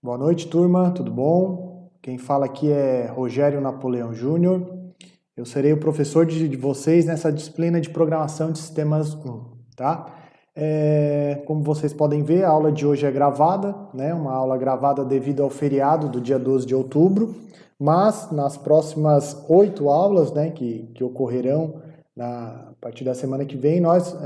Boa noite, turma, tudo bom? Quem fala aqui é Rogério Napoleão Júnior. Eu serei o professor de vocês nessa disciplina de Programação de Sistemas 1, tá? Como vocês podem ver, a aula de hoje é gravada, né? Uma aula gravada devido ao feriado do dia 12 de outubro, mas nas próximas 8 aulas, né, que ocorrerão a partir da semana que vem, nós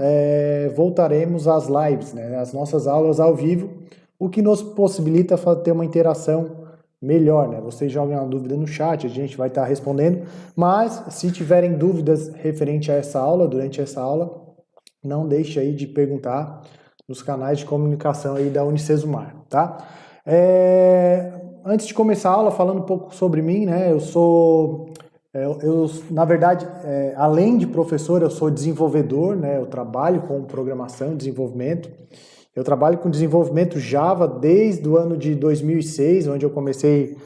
voltaremos às lives, né, as nossas aulas ao vivo, o que nos possibilita ter uma interação melhor, né? Vocês jogam uma dúvida no chat, a gente vai estar respondendo, mas se tiverem dúvidas referente a essa aula, durante essa aula, não deixe aí de perguntar nos canais de comunicação aí da Unicesumar, tá? Antes de começar a aula, falando um pouco sobre mim, né? Na verdade, além de professor, eu sou desenvolvedor, né? Eu trabalho com programação, desenvolvimento. Eu trabalho com desenvolvimento Java desde o ano de 2006, onde eu comecei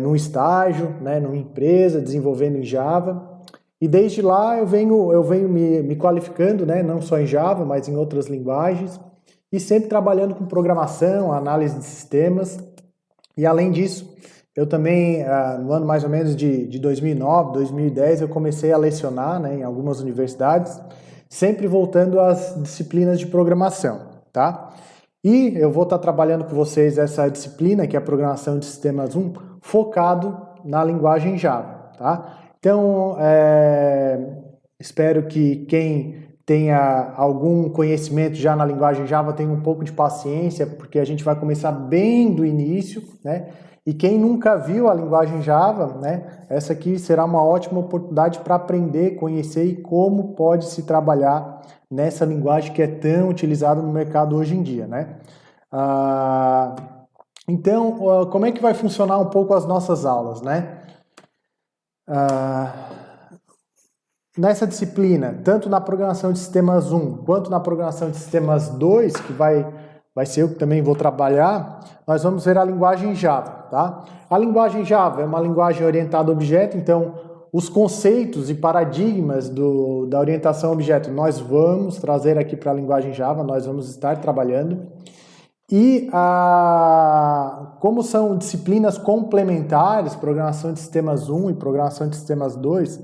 num estágio, né, numa empresa, desenvolvendo em Java. E desde lá eu venho me qualificando, né, não só em Java, mas em outras linguagens. E sempre trabalhando com programação, análise de sistemas. E além disso, eu também, no ano mais ou menos de 2009, 2010, eu comecei a lecionar, né, em algumas universidades, sempre voltando às disciplinas de programação. Tá? E eu vou estar trabalhando com vocês essa disciplina, que é a Programação de Sistemas 1, focado na linguagem Java. Tá? Então, espero que quem tenha algum conhecimento já na linguagem Java tenha um pouco de paciência, porque a gente vai começar bem do início, né? E quem nunca viu a linguagem Java, né? Essa aqui será uma ótima oportunidade para aprender, conhecer e como pode se trabalhar nessa linguagem que é tão utilizada no mercado hoje em dia, né? Então, como é que vai funcionar um pouco as nossas aulas, né? Nessa disciplina, tanto na programação de sistemas 1 quanto na programação de sistemas 2, que vai ser eu que também vou trabalhar, nós vamos ver a linguagem Java, tá? A linguagem Java é uma linguagem orientada a objeto, então os conceitos e paradigmas da orientação a objeto nós vamos trazer aqui para a linguagem Java, nós vamos estar trabalhando. E como são disciplinas complementares, programação de sistemas 1 e programação de sistemas 2,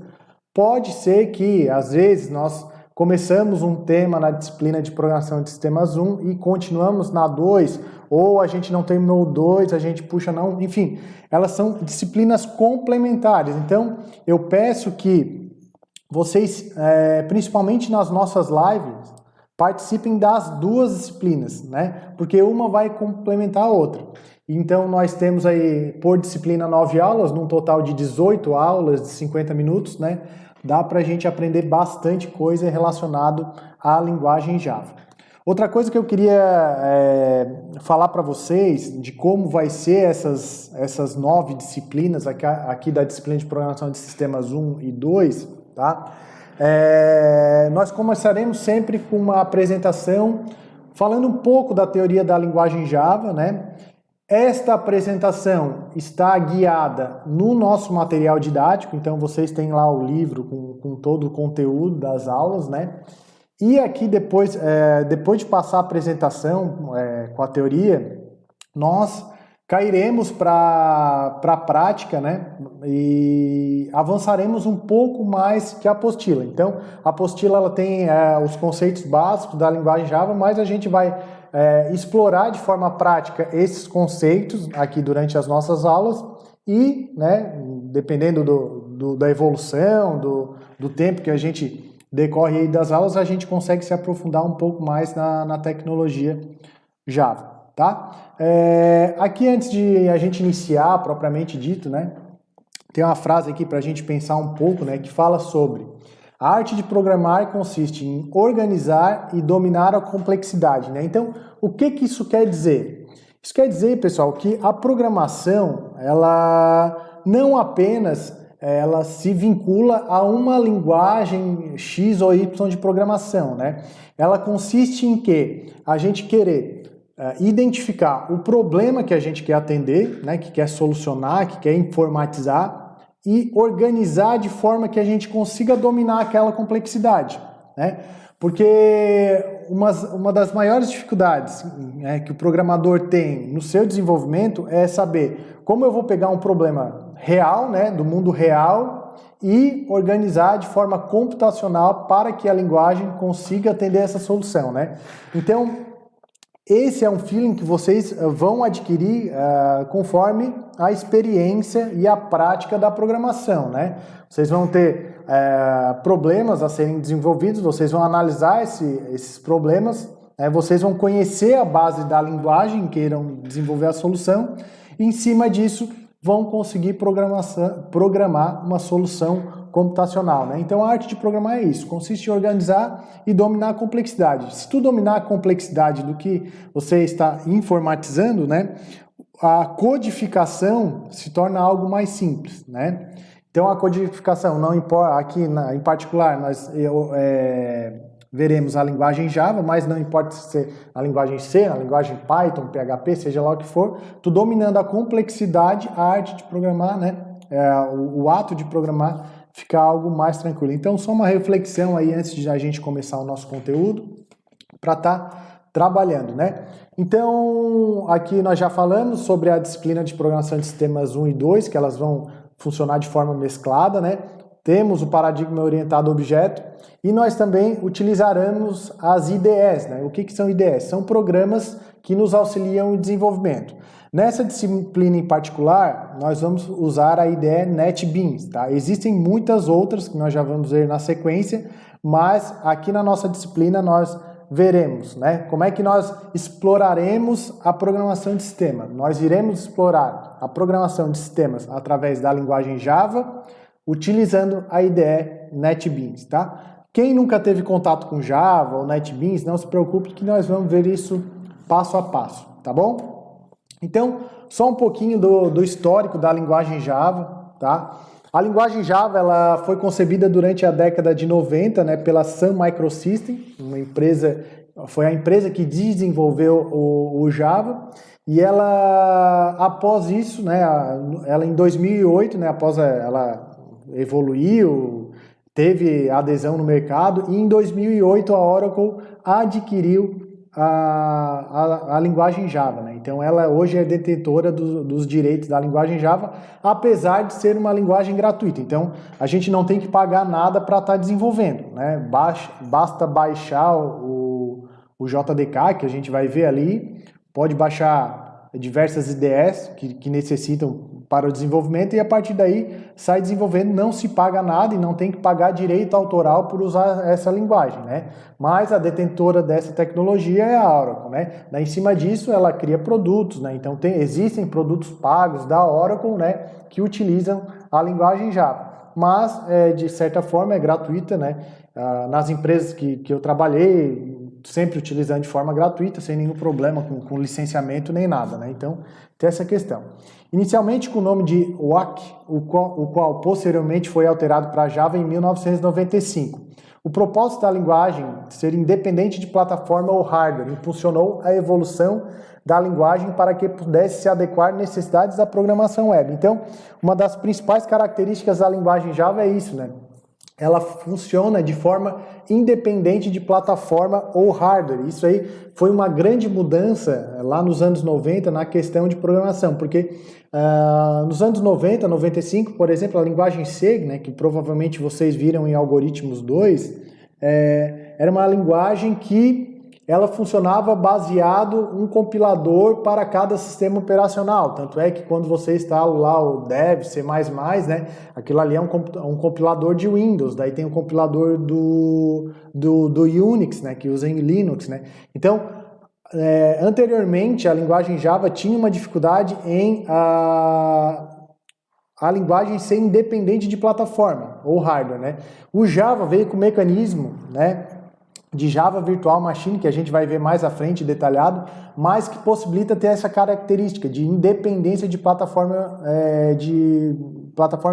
pode ser que, às vezes, nós começamos um tema na disciplina de programação de sistemas 1 e continuamos na 2, ou a gente não terminou o 2, a gente puxa não, enfim, elas são disciplinas complementares. Então, eu peço que vocês, principalmente nas nossas lives, participem das duas disciplinas, né? Porque uma vai complementar a outra. Então, nós temos aí, por disciplina, 9 aulas, num total de 18 aulas de 50 minutos, né? Dá para a gente aprender bastante coisa relacionado à linguagem Java. Outra coisa que eu queria falar para vocês de como vai ser essas 9 disciplinas aqui da disciplina de programação de sistemas 1 e 2, tá? Nós começaremos sempre com uma apresentação falando um pouco da teoria da linguagem Java, né? Esta apresentação está guiada no nosso material didático, então vocês têm lá o livro com todo o conteúdo das aulas, né? E aqui depois de passar a apresentação com a teoria, nós cairemos para a prática, né? E avançaremos um pouco mais que a apostila. Então, a apostila ela tem os conceitos básicos da linguagem Java, mas a gente vai explorar de forma prática esses conceitos aqui durante as nossas aulas e, né, dependendo da evolução, do tempo que a gente decorre aí das aulas, a gente consegue se aprofundar um pouco mais na tecnologia Java, tá? Aqui, antes de a gente iniciar, propriamente dito, né, tem uma frase aqui para a gente pensar um pouco, né, que fala sobre a arte de programar consiste em organizar e dominar a complexidade, né? Então, o que isso quer dizer? Isso quer dizer, pessoal, que a programação, ela não apenas ela se vincula a uma linguagem X ou Y de programação, né? Ela consiste em que a gente querer identificar o problema que a gente quer atender, né, que quer solucionar, que quer informatizar, e organizar de forma que a gente consiga dominar aquela complexidade, né? Porque uma das maiores dificuldades, né, que o programador tem no seu desenvolvimento é saber como eu vou pegar um problema real, né, do mundo real, e organizar de forma computacional para que a linguagem consiga atender essa solução, né? Então, esse é um feeling que vocês vão adquirir conforme a experiência e a prática da programação, né? Vocês vão ter problemas a serem desenvolvidos, vocês vão analisar esses problemas, vocês vão conhecer a base da linguagem, queiram desenvolver a solução, e em cima disso vão conseguir programar uma solução computacional, né? Então a arte de programar é isso, consiste em organizar e dominar a complexidade. Se tu dominar a complexidade do que você está informatizando, né, a codificação se torna algo mais simples, né? Então a codificação não importa, aqui em particular nós veremos a linguagem Java, mas não importa se é a linguagem C, a linguagem Python, PHP, seja lá o que for, tu dominando a complexidade, a arte de programar, né, o ato de programar fica algo mais tranquilo. Então só uma reflexão aí antes de a gente começar o nosso conteúdo para estar trabalhando, né? Então aqui nós já falamos sobre a disciplina de programação de sistemas 1 e 2, que elas vão funcionar de forma mesclada, né? Temos o paradigma orientado a objeto e nós também utilizaremos as IDEs, né? O que são IDEs? São programas que nos auxiliam no desenvolvimento. Nessa disciplina em particular, nós vamos usar a IDE NetBeans, tá? Existem muitas outras que nós já vamos ver na sequência, mas aqui na nossa disciplina nós veremos, né, como é que nós exploraremos a programação de sistema. Nós iremos explorar a programação de sistemas através da linguagem Java, utilizando a IDE NetBeans, tá? Quem nunca teve contato com Java ou NetBeans, não se preocupe que nós vamos ver isso passo a passo, tá bom? Então, só um pouquinho do histórico da linguagem Java, tá? A linguagem Java ela foi concebida durante a década de 90, né, pela Sun Microsystems, uma empresa, foi a empresa que desenvolveu o Java, e ela, após isso, né, ela em 2008, né, após ela evoluiu, teve adesão no mercado, e em 2008 a Oracle adquiriu a linguagem Java, né? Então ela hoje é detentora dos direitos da linguagem Java, apesar de ser uma linguagem gratuita. Então a gente não tem que pagar nada para estar desenvolvendo, né? Basta baixar o JDK, que a gente vai ver ali, pode baixar diversas IDEs que necessitam para o desenvolvimento, e a partir daí sai desenvolvendo, não se paga nada e não tem que pagar direito autoral por usar essa linguagem, né? Mas a detentora dessa tecnologia é a Oracle, né? Daí, em cima disso ela cria produtos, né? Então existem produtos pagos da Oracle, né, que utilizam a linguagem Java, mas de certa forma é gratuita, né? Nas empresas que eu trabalhei, sempre utilizando de forma gratuita, sem nenhum problema com licenciamento nem nada, né? Então tem essa questão. Inicialmente com o nome de WAC, o qual posteriormente foi alterado para Java em 1995. O propósito da linguagem ser independente de plataforma ou hardware impulsionou a evolução da linguagem para que pudesse se adequar às necessidades da programação web. Então, uma das principais características da linguagem Java é isso, né? Ela funciona de forma independente de plataforma ou hardware. Isso aí foi uma grande mudança lá nos anos 90 na questão de programação, porque nos anos 90, 95, por exemplo, a linguagem C, né, que provavelmente vocês viram em Algoritmos 2, era uma linguagem que ela funcionava baseado um compilador para cada sistema operacional. Tanto é que quando você instala lá o Dev, C++, né, aquilo ali é um compilador de Windows, daí tem um compilador do Unix, né, que usa em Linux, né. Então, anteriormente a linguagem Java tinha uma dificuldade em a linguagem ser independente de plataforma ou hardware, né. O Java veio com o mecanismo, né, de Java Virtual Machine, que a gente vai ver mais à frente detalhado, mas que possibilita ter essa característica de independência de plataforma de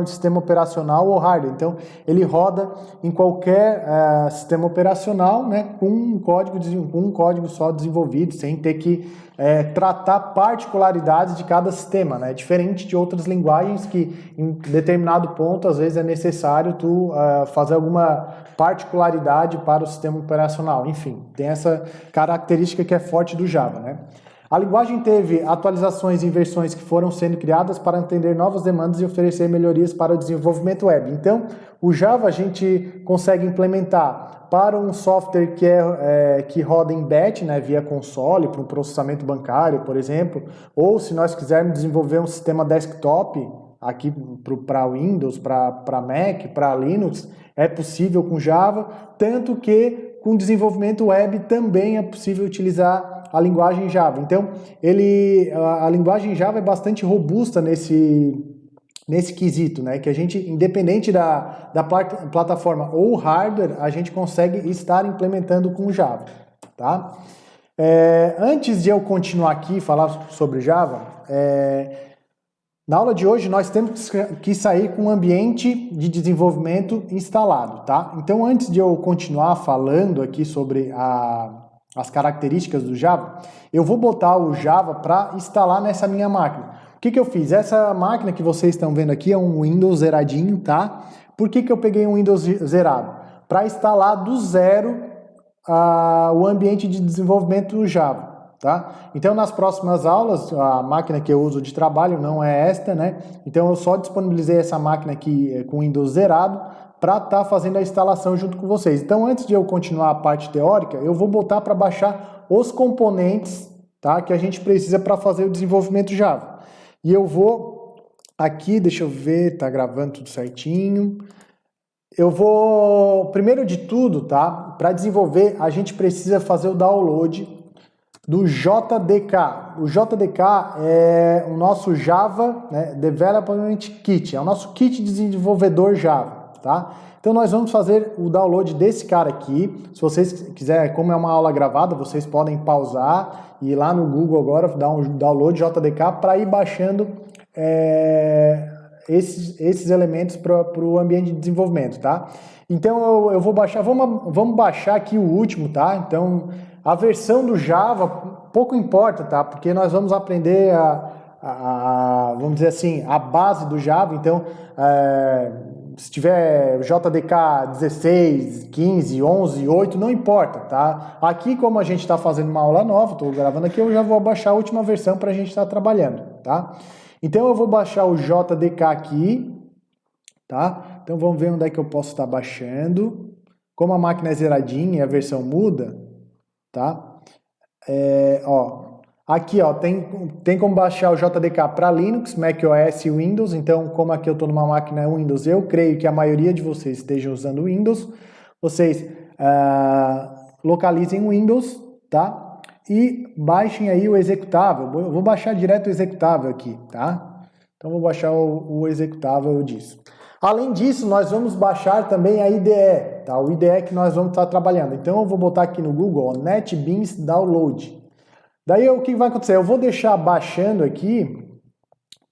sistema operacional ou hardware. Então, ele roda em qualquer sistema operacional, né, com um código só desenvolvido, sem ter que tratar particularidades de cada sistema, né? Diferente de outras linguagens que em determinado ponto às vezes é necessário tu fazer alguma particularidade para o sistema operacional. Enfim, tem essa característica que é forte do Java, né? A linguagem teve atualizações e versões que foram sendo criadas para atender novas demandas e oferecer melhorias para o desenvolvimento web. Então, o Java a gente consegue implementar para um software que roda em batch, né, via console, para um processamento bancário, por exemplo, ou se nós quisermos desenvolver um sistema desktop aqui para Windows, para Mac, para Linux, é possível com Java, tanto que com desenvolvimento web também é possível utilizar a linguagem Java. Então, a linguagem Java é bastante robusta nesse quesito, né? Que a gente, independente da plataforma ou hardware, a gente consegue estar implementando com Java, tá? Antes de eu continuar aqui e falar sobre Java, na aula de hoje nós temos que sair com um ambiente de desenvolvimento instalado, tá? Então, antes de eu continuar falando aqui sobre as características do Java, eu vou botar o Java para instalar nessa minha máquina. O que eu fiz? Essa máquina que vocês estão vendo aqui é um Windows zeradinho, tá? Por que eu peguei um Windows zerado? Para instalar do zero o ambiente de desenvolvimento do Java, tá? Então, nas próximas aulas, a máquina que eu uso de trabalho não é esta, né? Então, eu só disponibilizei essa máquina aqui com Windows zerado para estar fazendo a instalação junto com vocês. Então, antes de eu continuar a parte teórica, eu vou botar para baixar os componentes, tá, que a gente precisa para fazer o desenvolvimento Java. E eu vou aqui, deixa eu ver, tá gravando tudo certinho. Eu vou, primeiro de tudo, tá, para desenvolver, a gente precisa fazer o download do JDK. O JDK é o nosso Java, né, Development Kit, é o nosso kit de desenvolvedor Java. Tá? Então nós vamos fazer o download desse cara aqui. Se vocês quiserem, como é uma aula gravada, vocês podem pausar e ir lá no Google agora, dar um download JDK para ir baixando esses elementos para o ambiente de desenvolvimento, tá? Então eu vou baixar, vamos baixar aqui o último, tá? Então a versão do Java pouco importa, tá? Porque nós vamos aprender vamos dizer assim, a base do Java. Então se tiver JDK 16, 15, 11, 8, não importa, tá? Aqui, como a gente está fazendo uma aula nova, estou gravando aqui, eu já vou baixar a última versão para a gente estar trabalhando, tá? Então, eu vou baixar o JDK aqui, tá? Então, vamos ver onde é que eu posso estar baixando. Como a máquina é zeradinha e a versão muda, tá? Aqui, ó, tem como baixar o JDK para Linux, macOS e Windows. Então, como aqui eu estou numa máquina Windows, eu creio que a maioria de vocês estejam usando Windows. Vocês localizem o Windows, tá? E baixem aí o executável. Eu vou baixar direto o executável aqui, tá? Então, vou baixar o executável disso. Além disso, nós vamos baixar também a IDE, tá? O IDE que nós vamos estar trabalhando. Então, eu vou botar aqui no Google, ó, NetBeans Download. Daí o que vai acontecer? Eu vou deixar baixando aqui,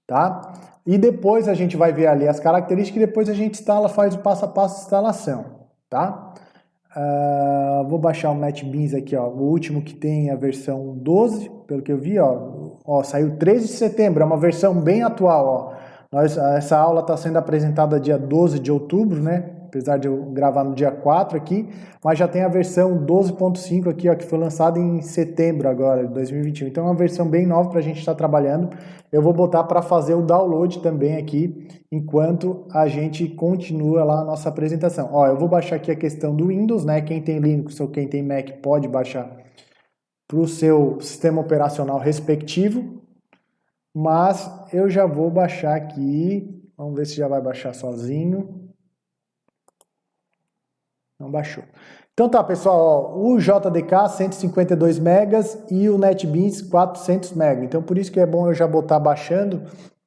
tá? E depois a gente vai ver ali as características e depois a gente instala, faz o passo a passo de instalação, tá? Vou baixar o NetBeans aqui, ó, o último que tem a versão 12, pelo que eu vi, ó, saiu 13 de setembro, é uma versão bem atual, ó. Essa aula está sendo apresentada dia 12 de outubro, né? Apesar de eu gravar no dia 4 aqui, mas já tem a versão 12.5 aqui, ó, que foi lançada em setembro agora, de 2021. Então é uma versão bem nova para a gente estar trabalhando. Eu vou botar para fazer o download também aqui, enquanto a gente continua lá a nossa apresentação. Ó, eu vou baixar aqui a questão do Windows, né? Quem tem Linux ou quem tem Mac pode baixar para o seu sistema operacional respectivo, mas eu já vou baixar aqui, vamos ver se já vai baixar sozinho. Não baixou. Então tá, pessoal, ó, o JDK 152 megas e o NetBeans 400 megas. Então por isso que é bom eu já botar baixando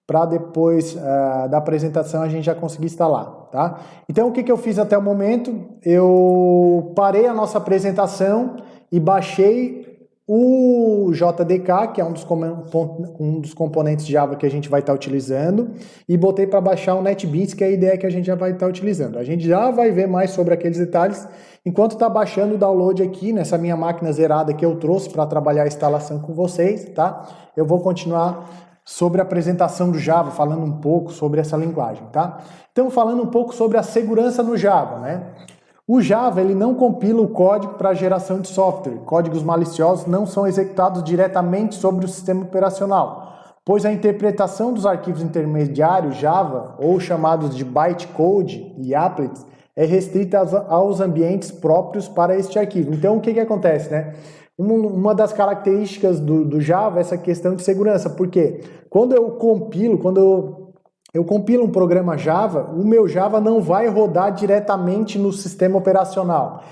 para depois da apresentação a gente já conseguir instalar, tá? Então o que eu fiz até o momento? Eu parei a nossa apresentação e baixei o JDK, que é um dos componentes Java que a gente vai estar utilizando, e botei para baixar o NetBeans, que é a ideia que a gente já vai estar utilizando. A gente já vai ver mais sobre aqueles detalhes enquanto está baixando o download aqui, nessa minha máquina zerada que eu trouxe para trabalhar a instalação com vocês, tá? Eu vou continuar sobre a apresentação do Java, falando um pouco sobre essa linguagem, tá? Então, falando um pouco sobre a segurança no Java, né? O Java, ele não compila o código para geração de software. Códigos maliciosos não são executados diretamente sobre o sistema operacional, pois a interpretação dos arquivos intermediários Java, ou chamados de bytecode e applets, é restrita aos ambientes próprios para este arquivo. Então, o que acontece, né? Uma das características do Java é essa questão de segurança, porque quando eu compilo um programa Java, o meu Java não vai rodar diretamente no sistema operacional.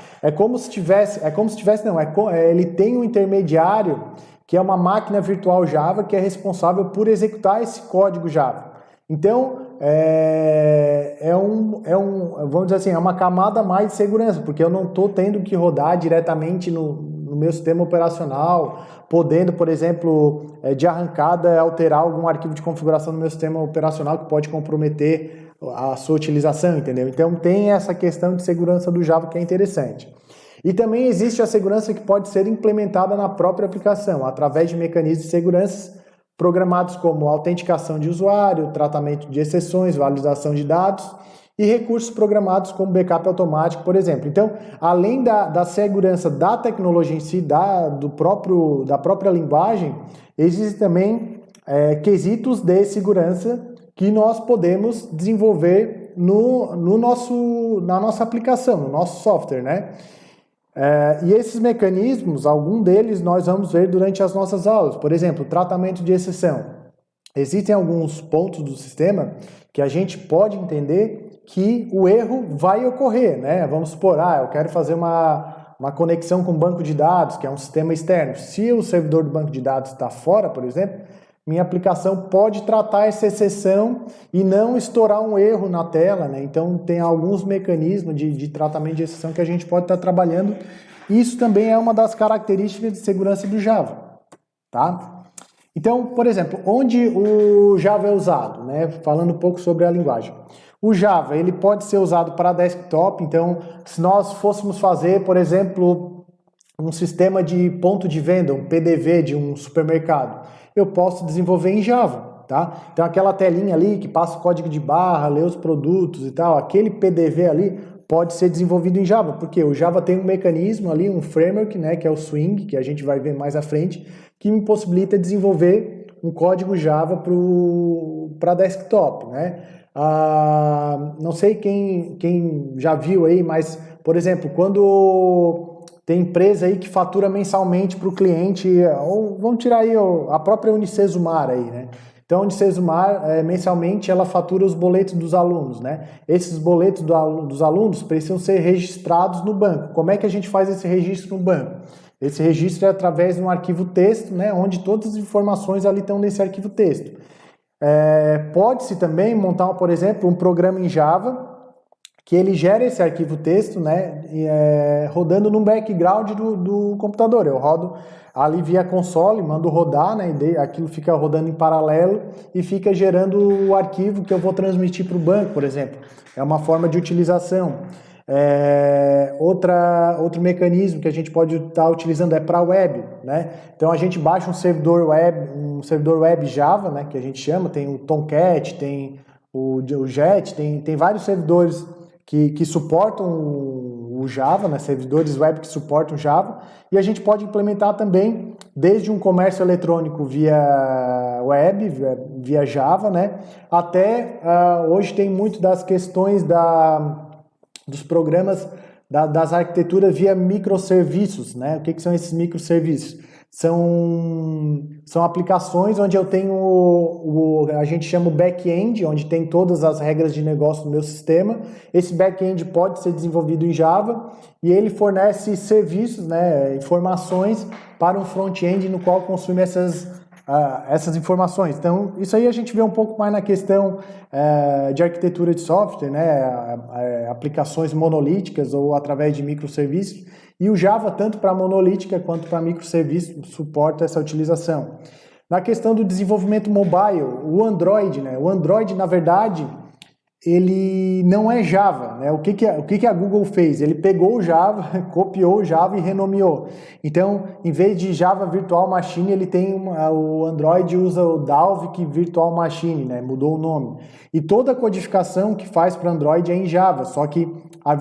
Ele tem um intermediário, que é uma máquina virtual Java, que é responsável por executar esse código Java. Então, vamos dizer assim, é uma camada a mais de segurança, porque eu não estou tendo que rodar diretamente no meu sistema operacional, podendo, por exemplo, de arrancada, alterar algum arquivo de configuração no meu sistema operacional que pode comprometer a sua utilização, entendeu? Então, tem essa questão de segurança do Java que é interessante. E também existe a segurança que pode ser implementada na própria aplicação, através de mecanismos de segurança programados como autenticação de usuário, tratamento de exceções, validação de dados e recursos programados como backup automático, por exemplo. Então, além da segurança da tecnologia em si, da própria linguagem, existem também quesitos de segurança que nós podemos desenvolver na nossa aplicação, no nosso software, né? E esses mecanismos, algum deles nós vamos ver durante as nossas aulas. Por exemplo, tratamento de exceção. Existem alguns pontos do sistema que a gente pode entender que o erro vai ocorrer, né? Vamos supor, eu quero fazer uma conexão com o banco de dados, que é um sistema externo. Se o servidor do banco de dados está fora, por exemplo, minha aplicação pode tratar essa exceção e não estourar um erro na tela, né? Então, tem alguns mecanismos de tratamento de exceção que a gente pode estar trabalhando. Isso também é uma das características de segurança do Java, tá? Então, por exemplo, onde o Java é usado, né? Falando um pouco sobre a linguagem. O Java, ele pode ser usado para desktop. Então, se nós fôssemos fazer, por exemplo, um sistema de ponto de venda, um PDV de um supermercado, eu posso desenvolver em Java, tá? Então, aquela telinha ali que passa o código de barra, lê os produtos e tal, aquele PDV ali pode ser desenvolvido em Java, porque o Java tem um mecanismo ali, um framework, né, que é o Swing, que a gente vai ver mais à frente, que me possibilita desenvolver um código Java para desktop, né? Não sei quem já viu aí, mas, por exemplo, quando tem empresa aí que fatura mensalmente para o cliente, ou vamos tirar aí a própria Unicesumar aí, né? Então, a Unicesumar, mensalmente, ela fatura os boletos dos alunos, né? Esses boletos dos alunos precisam ser registrados no banco. Como é que a gente faz esse registro no banco? Esse registro é através de um arquivo texto, né? Onde todas as informações ali estão nesse arquivo texto. Pode-se também montar, por exemplo, um programa em Java que ele gera esse arquivo texto, né, rodando no background do computador. Eu rodo ali via console, mando rodar, né, e aquilo fica rodando em paralelo e fica gerando o arquivo que eu vou transmitir para o banco, por exemplo. É uma forma de utilização. Outro mecanismo que a gente pode estar utilizando é para web, né? Então a gente baixa um servidor web Java, né, que a gente chama, tem o Tomcat, tem o Jet, tem vários servidores que suportam o Java, né, servidores web que suportam Java, e a gente pode implementar também desde um comércio eletrônico via web, via Java, né, até hoje tem muito das questões dos programas das arquiteturas via microserviços, né? O que são esses microserviços? São aplicações onde eu tenho a gente chama o back-end, onde tem todas as regras de negócio do meu sistema. Esse back-end pode ser desenvolvido em Java e ele fornece serviços, né, informações para um front-end no qual consome essas informações. Então, isso aí a gente vê um pouco mais na questão de arquitetura de software, né? Aplicações monolíticas ou através de microserviços. E o Java, tanto para monolítica quanto para microserviços, suporta essa utilização. Na questão do desenvolvimento mobile, o Android, né? O Android, na verdade, ele não é Java, né? O que a Google fez? Ele pegou o Java, copiou o Java e renomeou. Então, em vez de Java Virtual Machine, ele tem o Android usa o Dalvik Virtual Machine, né? Mudou o nome. E toda a codificação que faz para Android é em Java, só que a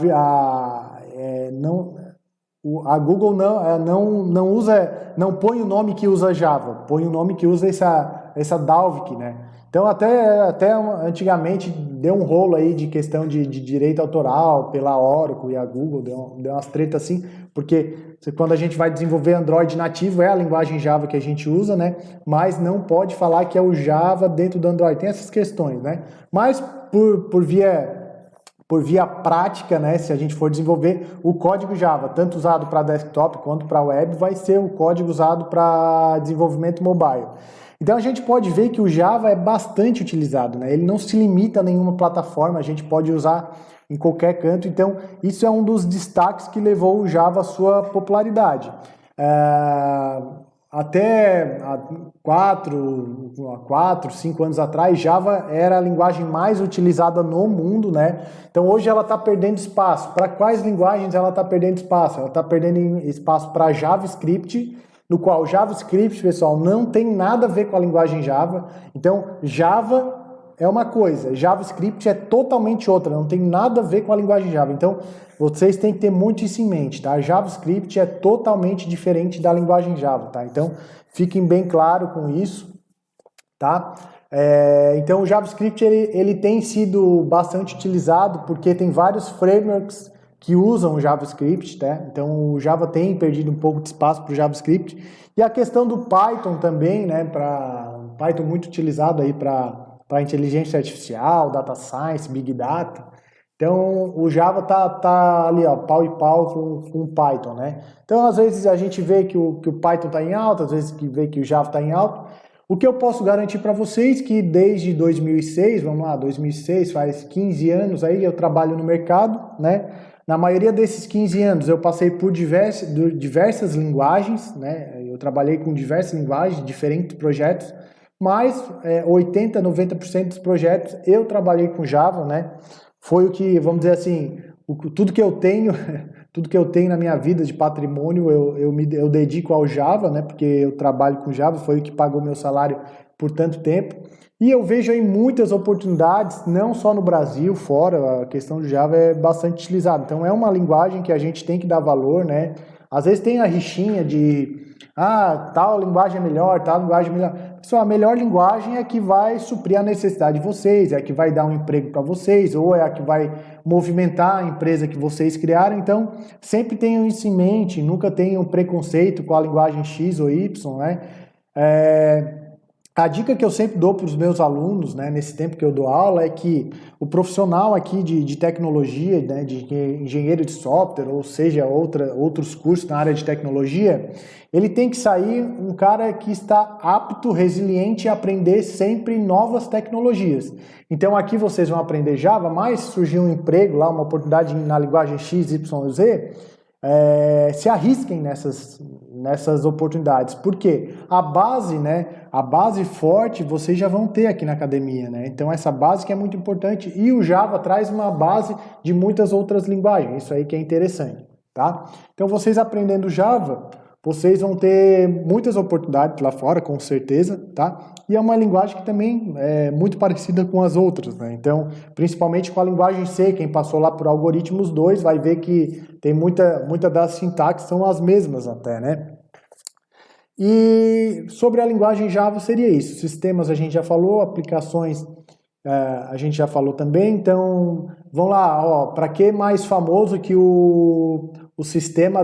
Google não usa, não põe o nome que usa Java, põe o nome que usa essa Dalvik, né? Então até antigamente deu um rolo aí de questão de direito autoral pela Oracle e a Google, deu umas tretas assim, porque quando a gente vai desenvolver Android nativo é a linguagem Java que a gente usa, né? Mas não pode falar que é o Java dentro do Android, tem essas questões, né? Mas por via prática, né, se a gente for desenvolver o código Java, tanto usado para desktop quanto para web, vai ser o código usado para desenvolvimento mobile. Então a gente pode ver que o Java é bastante utilizado, né? Ele não se limita a nenhuma plataforma, a gente pode usar em qualquer canto, então isso é um dos destaques que levou o Java à sua popularidade. Até há 4, 5 anos atrás, Java era a linguagem mais utilizada no mundo, né? Então hoje ela está perdendo espaço. Para quais linguagens ela está perdendo espaço? Ela está perdendo espaço para JavaScript, no qual JavaScript, pessoal, não tem nada a ver com a linguagem Java. Então, Java é uma coisa, JavaScript é totalmente outra, não tem nada a ver com a linguagem Java. Então, vocês têm que ter muito isso em mente, tá? JavaScript é totalmente diferente da linguagem Java, tá? Então, fiquem bem claro com isso, tá? Então, o JavaScript, ele tem sido bastante utilizado porque tem vários frameworks que usam o JavaScript, tá? Então o Java tem perdido um pouco de espaço para o JavaScript. E a questão do Python também, né? Python muito utilizado aí para inteligência artificial, data science, big data. Então o Java tá ali, ó, pau e pau com o Python, né? Então às vezes a gente vê que o Python está em alta, às vezes que vê que o Java está em alta. O que eu posso garantir para vocês que desde 2006, vamos lá, 2006, faz 15 anos aí eu trabalho no mercado, né? Na maioria desses 15 anos eu passei por diversas linguagens, né? Eu trabalhei com diversas linguagens, diferentes projetos, mas 80, 90% dos projetos eu trabalhei com Java, né? Foi o que, vamos dizer assim, tudo que eu tenho na minha vida de patrimônio eu dedico ao Java, né? Porque eu trabalho com Java, foi o que pagou meu salário por tanto tempo. E eu vejo aí muitas oportunidades, não só no Brasil, fora, a questão do Java é bastante utilizada. Então é uma linguagem que a gente tem que dar valor, né? Às vezes tem a rixinha de, tal linguagem é melhor, tal linguagem é melhor. Pessoal, a melhor linguagem é a que vai suprir a necessidade de vocês, é a que vai dar um emprego para vocês, ou é a que vai movimentar a empresa que vocês criaram. Então, sempre tenham isso em mente, nunca tenham preconceito com a linguagem X ou Y, né? A dica que eu sempre dou para os meus alunos, né, nesse tempo que eu dou aula, é que o profissional aqui de tecnologia, né, de engenheiro de software, ou seja, outros cursos na área de tecnologia, ele tem que sair um cara que está apto, resiliente a aprender sempre novas tecnologias. Então aqui vocês vão aprender Java, mas surgir um emprego lá, uma oportunidade na linguagem X, Y, Z, se arrisquem nessas oportunidades, porque a base forte vocês já vão ter aqui na academia, né? Então essa base que é muito importante, e o Java traz uma base de muitas outras linguagens, isso aí que é interessante, tá? Então vocês aprendendo Java, vocês vão ter muitas oportunidades lá fora, com certeza, tá? E é uma linguagem que também é muito parecida com as outras, né? Então, principalmente com a linguagem C, quem passou lá por Algoritmos 2 vai ver que tem muita das sintaxes são as mesmas até, né? E sobre a linguagem Java seria isso. Sistemas a gente já falou, aplicações a gente já falou também. Então, vamos lá, ó, para que mais famoso que o sistema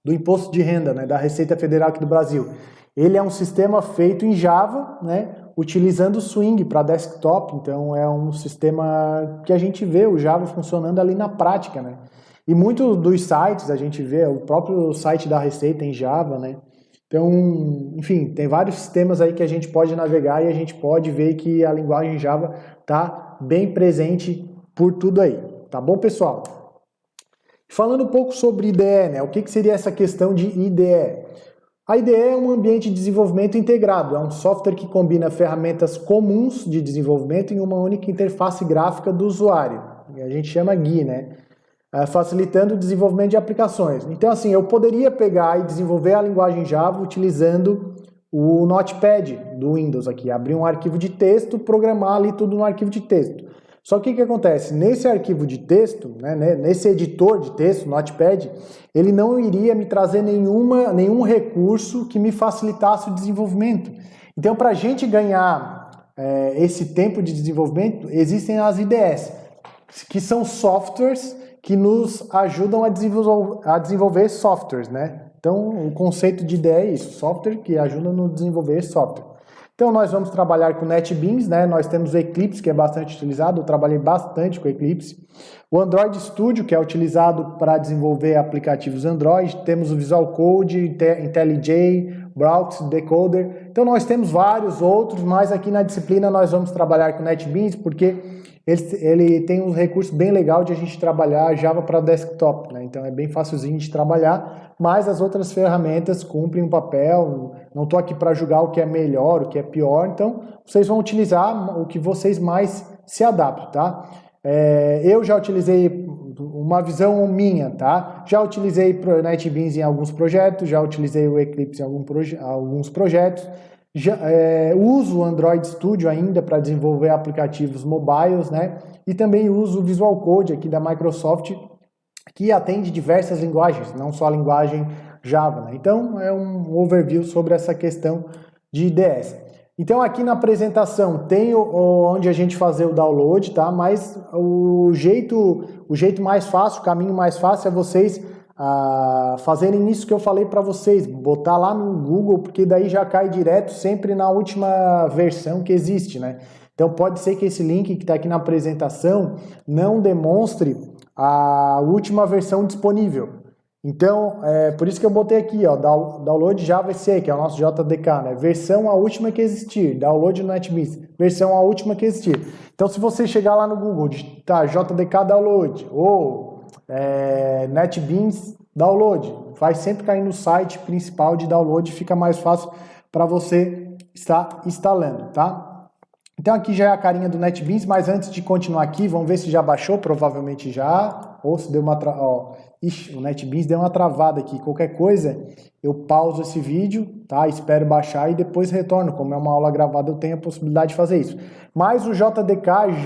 do imposto de renda, né, da Receita Federal aqui do Brasil? Ele é um sistema feito em Java, né, utilizando o Swing para desktop. Então, é um sistema que a gente vê o Java funcionando ali na prática, né? E muitos dos sites a gente vê, o próprio site da Receita em Java, né? Então, enfim, tem vários sistemas aí que a gente pode navegar e a gente pode ver que a linguagem Java está bem presente por tudo aí. Tá bom, pessoal? Falando um pouco sobre IDE, né? O que seria essa questão de IDE? A IDE é um ambiente de desenvolvimento integrado, é um software que combina ferramentas comuns de desenvolvimento em uma única interface gráfica do usuário. A gente chama GUI, né? Facilitando o desenvolvimento de aplicações. Então, assim, eu poderia pegar e desenvolver a linguagem Java utilizando o Notepad do Windows aqui, abrir um arquivo de texto, programar ali tudo no arquivo de texto. Só que o que acontece? Nesse arquivo de texto, né, nesse editor de texto, Notepad, ele não iria me trazer nenhum recurso que me facilitasse o desenvolvimento. Então, para a gente ganhar esse tempo de desenvolvimento, existem as IDEs, que são softwares que nos ajudam a desenvolver softwares, né? Então, o conceito de IDE é isso, software que ajuda no desenvolver software. Então, nós vamos trabalhar com NetBeans, né? Nós temos o Eclipse, que é bastante utilizado, eu trabalhei bastante com o Eclipse. O Android Studio, que é utilizado para desenvolver aplicativos Android. Temos o Visual Code, IntelliJ, Browse, Decoder. Então, nós temos vários outros, mas aqui na disciplina nós vamos trabalhar com NetBeans, porque ele tem um recurso bem legal de a gente trabalhar Java para desktop, né? Então é bem facilzinho de trabalhar, mas as outras ferramentas cumprem um papel. Não estou aqui para julgar o que é melhor, o que é pior, então vocês vão utilizar o que vocês mais se adaptam, tá? Eu já utilizei uma visão minha, tá? Já utilizei NetBeans em alguns projetos, já utilizei o Eclipse em alguns projetos. Uso o Android Studio ainda para desenvolver aplicativos mobiles, né? E também uso o Visual Code aqui da Microsoft, que atende diversas linguagens, não só a linguagem Java, né? Então, é um overview sobre essa questão de IDEs. Então, aqui na apresentação tem onde a gente fazer o download, tá? Mas o jeito mais fácil, o caminho mais fácil é vocês fazerem isso que eu falei para vocês, botar lá no Google, porque daí já cai direto sempre na última versão que existe, né? Então pode ser que esse link que está aqui na apresentação não demonstre a última versão disponível. Então, por isso que eu botei aqui, ó, download JavaC, que é o nosso JDK, né? Versão a última que existir, download no NetBeans, versão a última que existir. Então, se você chegar lá no Google, digitar JDK download ou NetBeans download, vai sempre cair no site principal de download, fica mais fácil para você estar instalando, tá? Então aqui já é a carinha do NetBeans, mas antes de continuar aqui, vamos ver se já baixou, provavelmente já, ou se deu uma o NetBeans deu uma travada aqui. Qualquer coisa, eu pauso esse vídeo, tá? Espero baixar e depois retorno. Como é uma aula gravada, eu tenho a possibilidade de fazer isso. Mas o JDK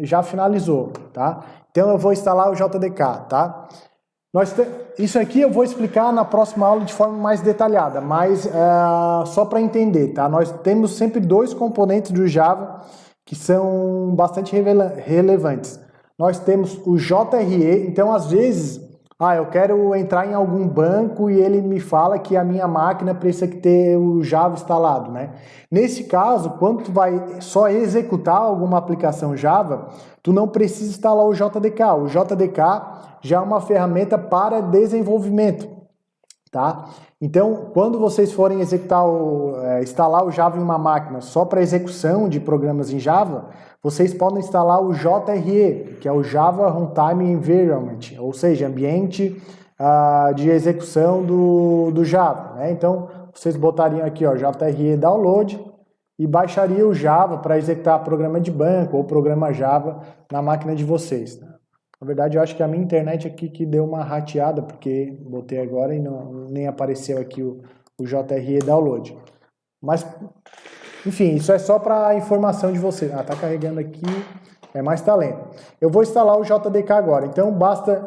já finalizou, tá? Então eu vou instalar o JDK, tá? Isso aqui eu vou explicar na próxima aula de forma mais detalhada, mas só para entender, tá? Nós temos sempre dois componentes do Java que são bastante relevantes. Nós temos o JRE, então às vezes, eu quero entrar em algum banco e ele me fala que a minha máquina precisa ter o Java instalado, né? Nesse caso, quando tu vai só executar alguma aplicação Java, tu não precisa instalar o JDK. O JDK já é uma ferramenta para desenvolvimento, tá? Então, quando vocês forem instalar o Java em uma máquina só para execução de programas em Java, vocês podem instalar o JRE, que é o Java Runtime Environment, ou seja, ambiente de execução do Java, né? Então, vocês botariam aqui, ó, JRE Download e baixaria o Java para executar programa de banco ou programa Java na máquina de vocês. Na verdade, eu acho que a minha internet aqui que deu uma rateada, porque botei agora e nem apareceu aqui o JRE Download. Mas, enfim, isso é só para informação de vocês. Tá carregando aqui, mas tá lento. Eu vou instalar o JDK agora. Então,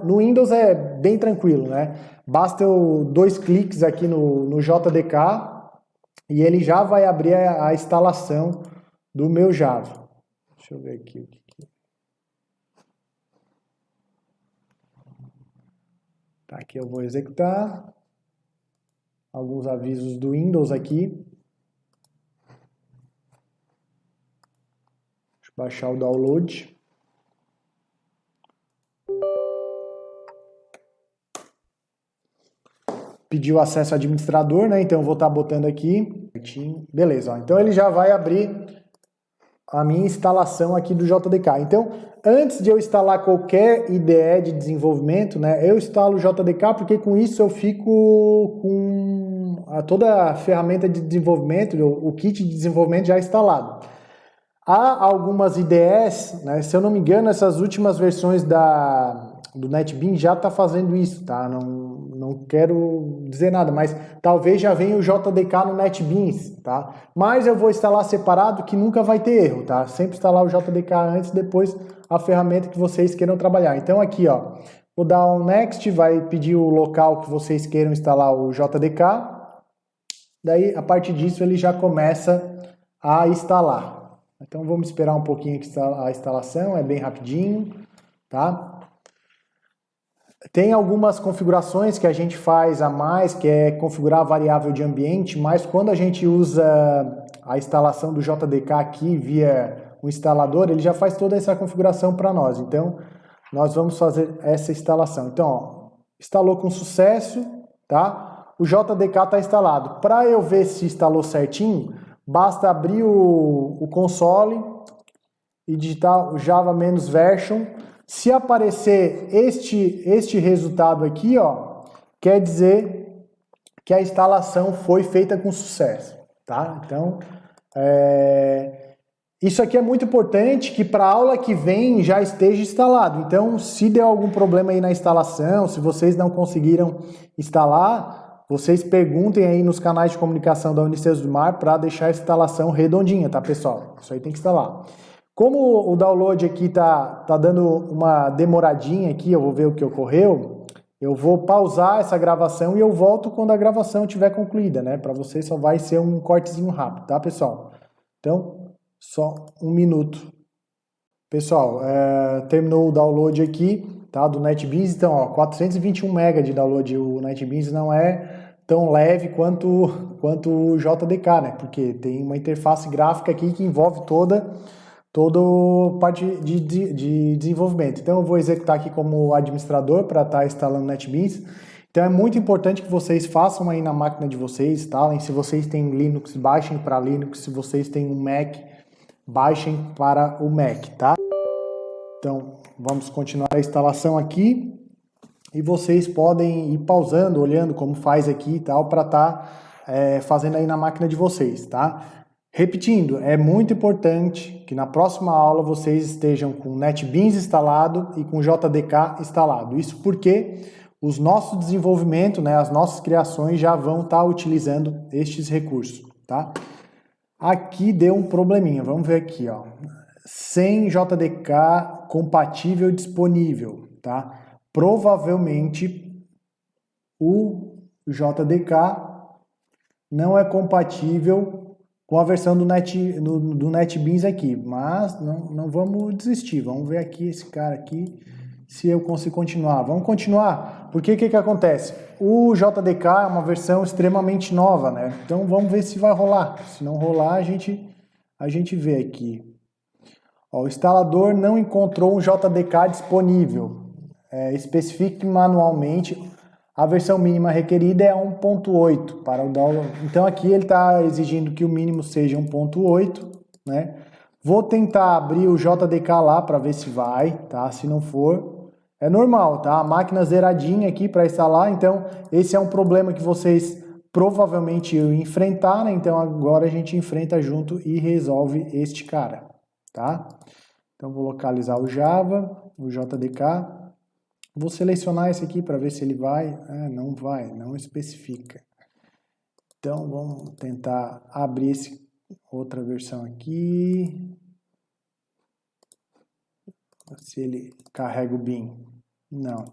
no Windows é bem tranquilo, né? Basta eu 2 cliques aqui no JDK e ele já vai abrir a instalação do meu Java. Deixa eu ver aqui. Tá, aqui eu vou executar alguns avisos do Windows aqui. Deixa eu baixar o download. pediu acesso administrador, né? Então eu vou estar botando aqui. Beleza, ó. Então ele já vai abrir a minha instalação aqui do JDK. Então, antes de eu instalar qualquer IDE de desenvolvimento, né, eu instalo o JDK porque com isso eu fico com toda a ferramenta de desenvolvimento, o kit de desenvolvimento já instalado. Há algumas IDEs, né, se eu não me engano, essas últimas versões do NetBeans já está fazendo isso, tá? Não quero dizer nada, mas talvez já venha o JDK no NetBeans, tá? Mas eu vou instalar separado que nunca vai ter erro, tá? Sempre instalar o JDK antes, depois a ferramenta que vocês queiram trabalhar. Então aqui, ó, vou dar um Next, vai pedir o local que vocês queiram instalar o JDK. Daí, a partir disso, ele já começa a instalar. Então vamos esperar um pouquinho aqui a instalação, é bem rapidinho, tá? Tem algumas configurações que a gente faz a mais, que é configurar a variável de ambiente, mas quando a gente usa a instalação do JDK aqui via o instalador, ele já faz toda essa configuração para nós. Então, nós vamos fazer essa instalação. Então, ó, instalou com sucesso, tá? O JDK está instalado. Para eu ver se instalou certinho, basta abrir o console e digitar o java-version. Se aparecer este resultado aqui, ó, quer dizer que a instalação foi feita com sucesso, tá? Então, isso aqui é muito importante que para a aula que vem já esteja instalado. Então, se der algum problema aí na instalação, se vocês não conseguiram instalar, vocês perguntem aí nos canais de comunicação da Unicesumar do Mar para deixar a instalação redondinha, tá, pessoal? Isso aí tem que instalar. Como o download aqui tá dando uma demoradinha aqui, eu vou ver o que ocorreu, eu vou pausar essa gravação e eu volto quando a gravação estiver concluída, né? Para vocês só vai ser um cortezinho rápido, tá, pessoal? Então, só um minuto. Pessoal, terminou o download aqui, tá, do NetBeans. Então, ó, 421 MB de download. O NetBeans não é tão leve quanto o JDK, né? Porque tem uma interface gráfica aqui que envolve toda parte de desenvolvimento. Então eu vou executar aqui como administrador para estar instalando NetBeans. Então é muito importante que vocês façam aí na máquina de vocês, instalem. Se vocês têm Linux, baixem para Linux. Se vocês têm um Mac, baixem para o Mac, tá? Então vamos continuar a instalação aqui. E vocês podem ir pausando, olhando como faz aqui e tal, para estar fazendo aí na máquina de vocês, tá? Repetindo, é muito importante que na próxima aula vocês estejam com o NetBeans instalado e com o JDK instalado. Isso porque os nossos desenvolvimentos, né, as nossas criações já vão estar utilizando estes recursos, tá? Aqui deu um probleminha, vamos ver aqui, ó. Sem JDK compatível disponível, tá? Provavelmente o JDK não é compatível com a versão do NetBeans aqui, mas não vamos desistir, vamos ver aqui esse cara aqui, se eu consigo continuar. Vamos continuar, porque o que acontece? O JDK é uma versão extremamente nova, né? Então vamos ver se vai rolar. Se não rolar, a gente vê aqui. Ó, o instalador não encontrou um JDK disponível. Especifique manualmente. A versão mínima requerida é 1.8 para o download. Então aqui ele está exigindo que o mínimo seja 1.8, né? Vou tentar abrir o JDK lá para ver se vai, tá? Se não for, é normal, tá? A máquina zeradinha aqui para instalar, então esse é um problema que vocês provavelmente iam enfrentar, né? Então agora a gente enfrenta junto e resolve este cara, tá? Então vou localizar o Java, o JDK. Vou selecionar esse aqui para ver se ele vai. Não vai, não especifica. Então vamos tentar abrir outra versão aqui. Se ele carrega o bin. Não.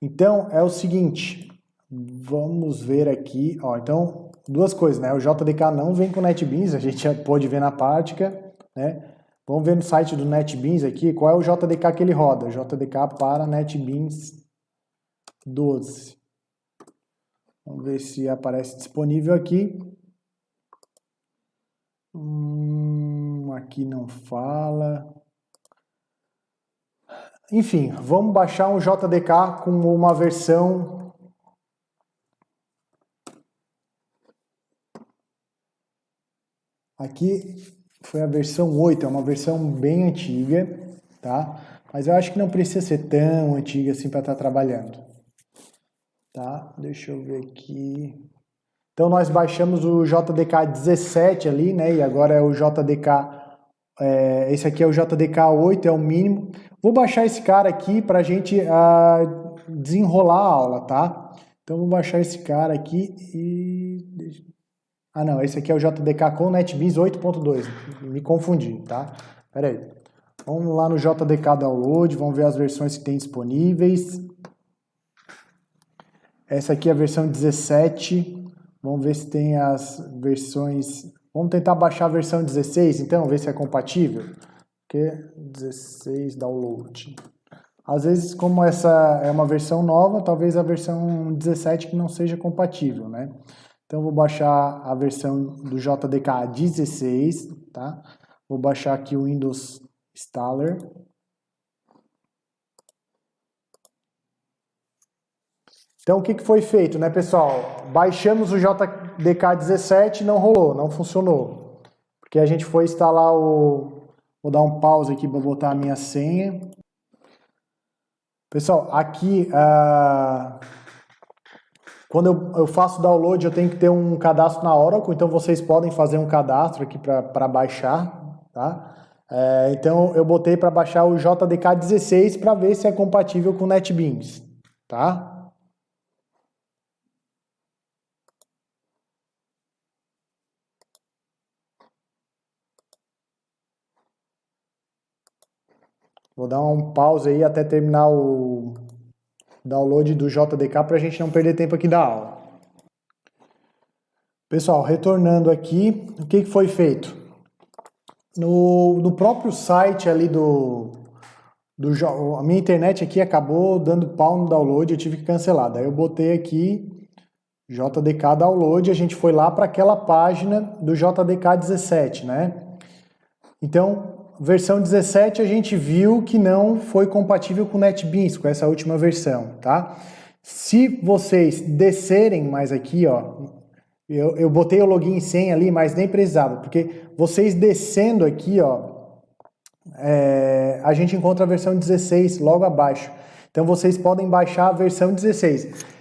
Então é o seguinte. Vamos ver aqui. Ó, então, duas coisas, né? O JDK não vem com NetBeans, a gente já pode ver na prática, né? Vamos ver no site do NetBeans aqui, qual é o JDK que ele roda. JDK para NetBeans 12. Vamos ver se aparece disponível aqui. Aqui não fala. Enfim, vamos baixar um JDK com uma versão Aqui foi a versão 8, é uma versão bem antiga, tá? Mas eu acho que não precisa ser tão antiga assim para estar trabalhando. Tá? Deixa eu ver aqui. Então nós baixamos o JDK 17 ali, né? E agora é o JDK... esse aqui é o JDK 8, é o mínimo. Vou baixar esse cara aqui para a gente desenrolar a aula, tá? Então vou baixar esse cara aqui e... Ah não, esse aqui é o JDK com NetBeans 8.2, me confundi, tá? Pera aí. Vamos lá no JDK Download, vamos ver as versões que tem disponíveis. Essa aqui é a versão 17, vamos ver se tem as versões... Vamos tentar baixar a versão 16, então, ver se é compatível. Porque 16 Download. Às vezes, como essa é uma versão nova, talvez a versão 17 que não seja compatível, né? Então, vou baixar a versão do JDK 16, tá? Vou baixar aqui o Windows Installer. Então, o que foi feito, né, pessoal? Baixamos o JDK 17 e não rolou, não funcionou. Porque a gente foi instalar o... Vou dar um pause aqui para botar a minha senha. Pessoal, aqui... Quando eu faço download, eu tenho que ter um cadastro na Oracle, então vocês podem fazer um cadastro aqui para baixar, tá? Então eu botei para baixar o JDK 16 para ver se é compatível com o NetBeans, tá? Vou dar um pause aí até terminar o download do JDK para a gente não perder tempo aqui da aula. Pessoal, retornando aqui, o que foi feito? No próprio site ali a minha internet aqui acabou dando pau no download, eu tive que cancelar. Daí eu botei aqui JDK Download, a gente foi lá para aquela página do JDK 17, né? Então, versão 17 a gente viu que não foi compatível com o NetBeans, com essa última versão, tá? Se vocês descerem mais aqui, ó, eu botei o login e senha ali, mas nem precisava, porque vocês descendo aqui, ó, a gente encontra a versão 16 logo abaixo. Então vocês podem baixar a versão 16.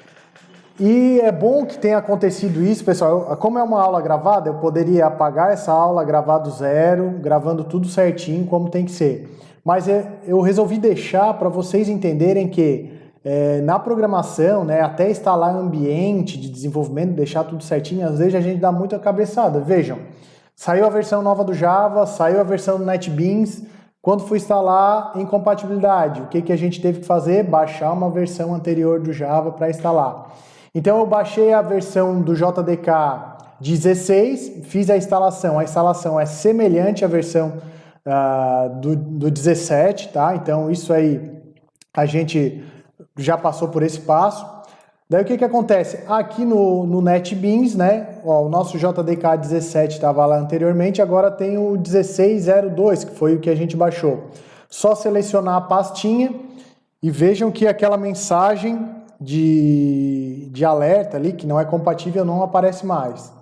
E é bom que tenha acontecido isso, pessoal. Como é uma aula gravada, eu poderia apagar essa aula, gravar do zero, gravando tudo certinho, como tem que ser. Mas eu resolvi deixar para vocês entenderem que na programação, né, até instalar ambiente de desenvolvimento, deixar tudo certinho, às vezes a gente dá muita cabeçada. Vejam, saiu a versão nova do Java, saiu a versão do NetBeans. Quando fui instalar, incompatibilidade. O que a gente teve que fazer? Baixar uma versão anterior do Java para instalar. Então eu baixei a versão do JDK 16, fiz a instalação. A instalação é semelhante à versão do 17, tá? Então isso aí a gente já passou por esse passo. Daí o que acontece? Aqui no NetBeans, né? Ó, o nosso JDK 17 estava lá anteriormente, agora tem o 1602, que foi o que a gente baixou. Só selecionar a pastinha e vejam que aquela mensagem de alerta ali, que não é compatível, não aparece mais.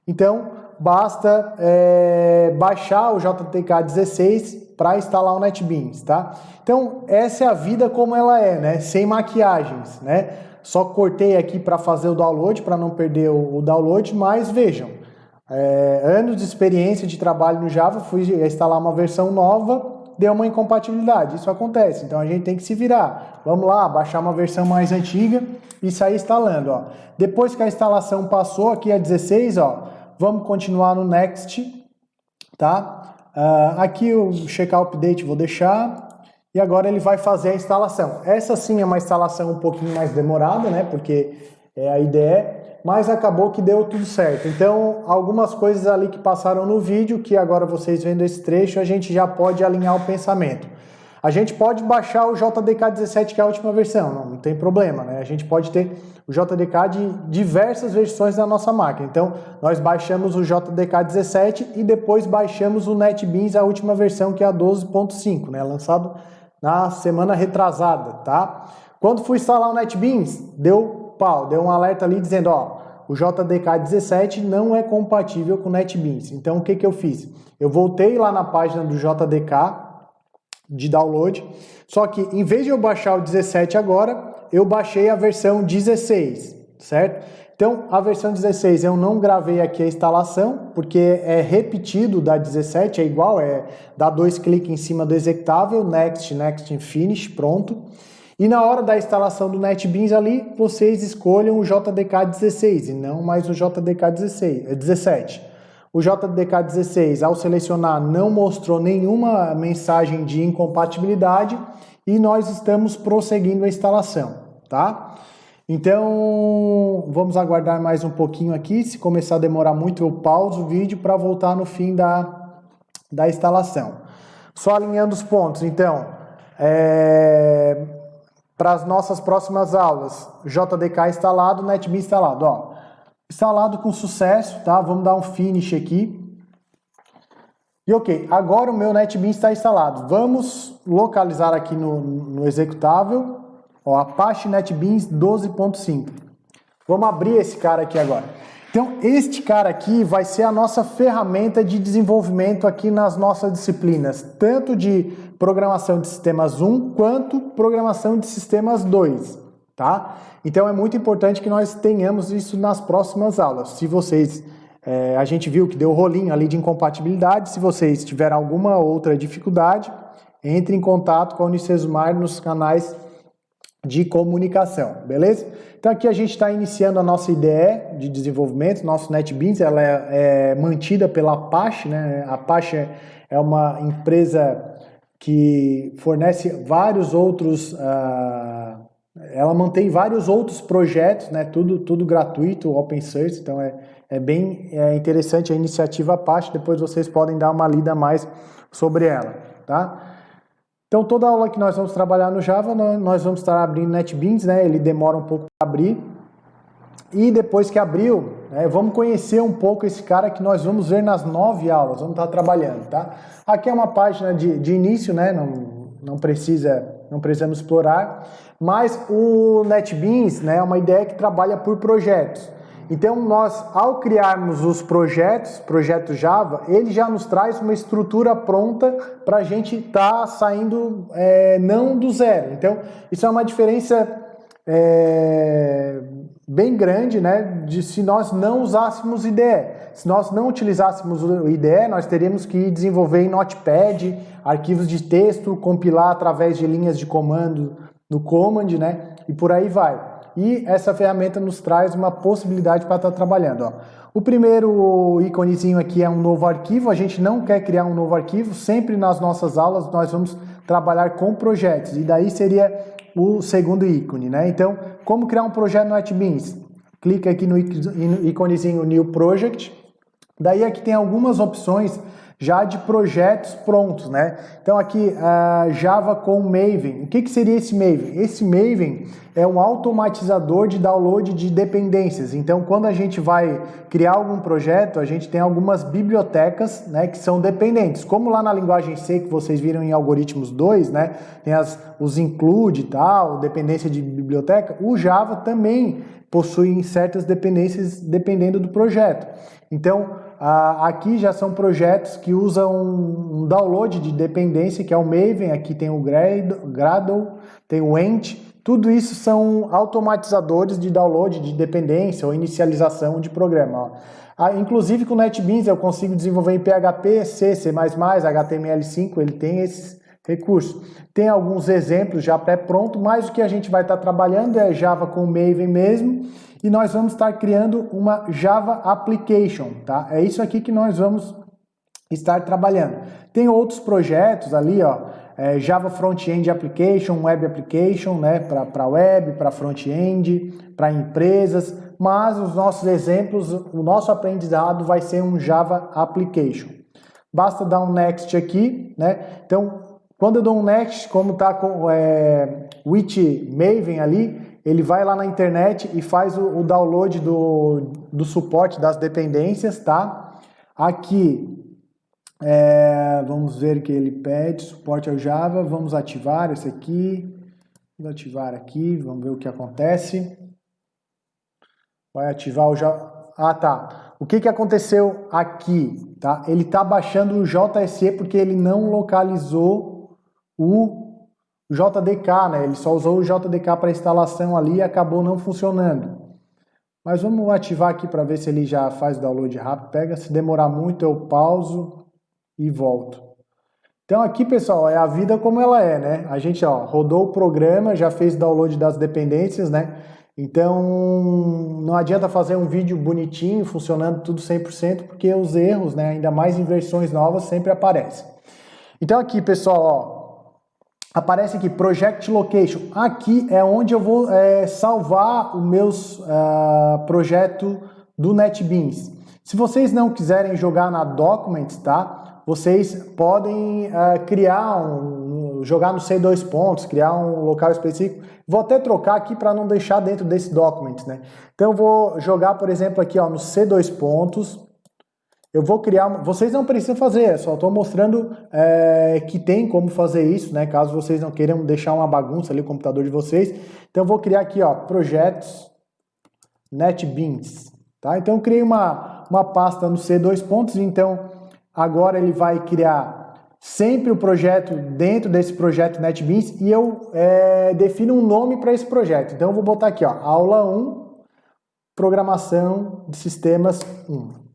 Então, basta baixar o JDK 16 para instalar o NetBeans, tá? Então, essa é a vida como ela é, né? Sem maquiagens, né? Só cortei aqui para fazer o download, para não perder o download, mas vejam, anos de experiência de trabalho no Java, fui instalar uma versão nova, deu uma incompatibilidade, isso acontece, então a gente tem que se virar. Vamos lá, baixar uma versão mais antiga e sair instalando, ó. Depois que a instalação passou, aqui a 16, ó, vamos continuar no Next, tá? Aqui o Check Update vou deixar. E agora ele vai fazer a instalação. Essa sim é uma instalação um pouquinho mais demorada, né? Porque é a IDE, mas acabou que deu tudo certo. Então, algumas coisas ali que passaram no vídeo, que agora vocês vendo esse trecho, a gente já pode alinhar o pensamento. A gente pode baixar o JDK 17, que é a última versão, não tem problema, né? A gente pode ter o JDK de diversas versões da nossa máquina. Então, nós baixamos o JDK 17 e depois baixamos o NetBeans, a última versão, que é a 12.5, né? Lançado na semana retrasada, tá? Quando fui instalar o NetBeans, deu pau, deu um alerta ali dizendo, ó, o JDK 17 não é compatível com o NetBeans. Então, o que eu fiz? Eu voltei lá na página do JDK de download, só que em vez de eu baixar o 17 agora, eu baixei a versão 16, certo? Então, a versão 16 eu não gravei aqui a instalação, porque é repetido da 17, é igual, dá 2 cliques em cima do executável, Next, Next e Finish, pronto. E na hora da instalação do NetBeans ali, vocês escolham o JDK 16 e não mais o JDK 17. O JDK 16, ao selecionar, não mostrou nenhuma mensagem de incompatibilidade e nós estamos prosseguindo a instalação, tá? Então, vamos aguardar mais um pouquinho aqui. Se começar a demorar muito, eu pauso o vídeo para voltar no fim da instalação. Só alinhando os pontos, então, para as nossas próximas aulas, JDK instalado, NetBeans instalado, ó. Instalado com sucesso, tá? Vamos dar um finish aqui. E ok, agora o meu NetBeans está instalado. Vamos localizar aqui no executável, ó, Apache NetBeans 12.5. Vamos abrir esse cara aqui agora. Então, este cara aqui vai ser a nossa ferramenta de desenvolvimento aqui nas nossas disciplinas, tanto de programação de sistemas 1 quanto programação de sistemas 2, tá? Então, é muito importante que nós tenhamos isso nas próximas aulas. Se vocês, a gente viu que deu rolinho ali de incompatibilidade, se vocês tiverem alguma outra dificuldade, entre em contato com a Unicesumar nos canais de comunicação, beleza? Então aqui a gente está iniciando a nossa IDE de desenvolvimento, nosso NetBeans, ela é mantida pela Apache, né? A Apache é uma empresa que fornece vários outros, ela mantém vários outros projetos, né? Tudo gratuito, open source, então é bem interessante a iniciativa Apache, depois vocês podem dar uma lida mais sobre ela, tá? Então, toda aula que nós vamos trabalhar no Java, nós vamos estar abrindo NetBeans, né? Ele demora um pouco para abrir. E depois que abriu, vamos conhecer um pouco esse cara que nós vamos ver nas 9 aulas, vamos estar trabalhando, tá? Aqui é uma página de início, né? Não precisamos explorar. Mas o NetBeans, né, é uma ideia que trabalha por projetos. Então, nós, ao criarmos os projeto Java, ele já nos traz uma estrutura pronta para a gente estar saindo não do zero. Então, isso é uma diferença bem grande, né, de se nós não usássemos IDE. Se nós não utilizássemos o IDE, nós teríamos que desenvolver em Notepad, arquivos de texto, compilar através de linhas de comando no Command, né, e por aí vai. E essa ferramenta nos traz uma possibilidade para estar trabalhando. Ó. O primeiro íconezinho aqui é um novo arquivo. A gente não quer criar um novo arquivo. Sempre nas nossas aulas nós vamos trabalhar com projetos. E daí seria o segundo ícone, né? Então, como criar um projeto no NetBeans? Clica aqui no íconezinho New Project. Daí aqui tem algumas opções já de projetos prontos, né? Então aqui, Java com Maven. O que seria esse Maven? Esse Maven é um automatizador de download de dependências. Então, quando a gente vai criar algum projeto, a gente tem algumas bibliotecas, né, que são dependentes. Como lá na linguagem C, que vocês viram em Algoritmos 2, né, tem os include e tal, dependência de biblioteca, o Java também possui certas dependências dependendo do projeto. Então, aqui já são projetos que usam um download de dependência, que é o Maven, aqui tem o Gradle, tem o Ent, tudo isso são automatizadores de download de dependência ou inicialização de programa. Inclusive com o NetBeans eu consigo desenvolver em PHP, C, C++, HTML5, ele tem esses recursos. Tem alguns exemplos já pré-pronto, mas o que a gente vai estar trabalhando é Java com Maven mesmo, e nós vamos estar criando uma Java Application, tá? É isso aqui que nós vamos estar trabalhando. Tem outros projetos ali, ó, Java Front-End Application, Web Application, né, para web, para front-end, para empresas, mas os nossos exemplos, o nosso aprendizado vai ser um Java Application. Basta dar um Next aqui, né? Então, quando eu dou um Next, como está com with Maven ali, ele vai lá na internet e faz o download do suporte das dependências, tá? Aqui, vamos ver que ele pede, suporte ao Java, vamos ativar esse aqui, vamos ativar aqui, vamos ver o que acontece. vai ativar o Ah, tá. O que aconteceu aqui, tá? Ele está baixando o JSE porque ele não localizou o JDK, né? Ele só usou o JDK para instalação ali e acabou não funcionando. Mas vamos ativar aqui para ver se ele já faz o download rápido. Pega, se demorar muito eu pauso e volto. Então aqui, pessoal, é a vida como ela é, né? A gente, ó, rodou o programa, já fez o download das dependências, né? Então não adianta fazer um vídeo bonitinho, funcionando tudo 100%, porque os erros, né, ainda mais em versões novas, sempre aparecem. Então aqui, pessoal, ó, aparece aqui, Project Location. Aqui é onde eu vou salvar os meus projetos do NetBeans. Se vocês não quiserem jogar na Documents, tá? Vocês podem jogar no C2 pontos, criar um local específico. Vou até trocar aqui para não deixar dentro desse Documents, né? Então eu vou jogar, por exemplo, aqui ó, no C2 pontos. Eu vou criar, vocês não precisam fazer, só estou mostrando que tem como fazer isso, né? Caso vocês não queiram deixar uma bagunça ali o computador de vocês. Então eu vou criar aqui, ó, projetos NetBeans, tá? Então eu criei uma pasta no C2 pontos, então agora ele vai criar sempre o projeto dentro desse projeto NetBeans e eu defino um nome para esse projeto. Então eu vou botar aqui, ó, aula 1, programação de sistemas 1.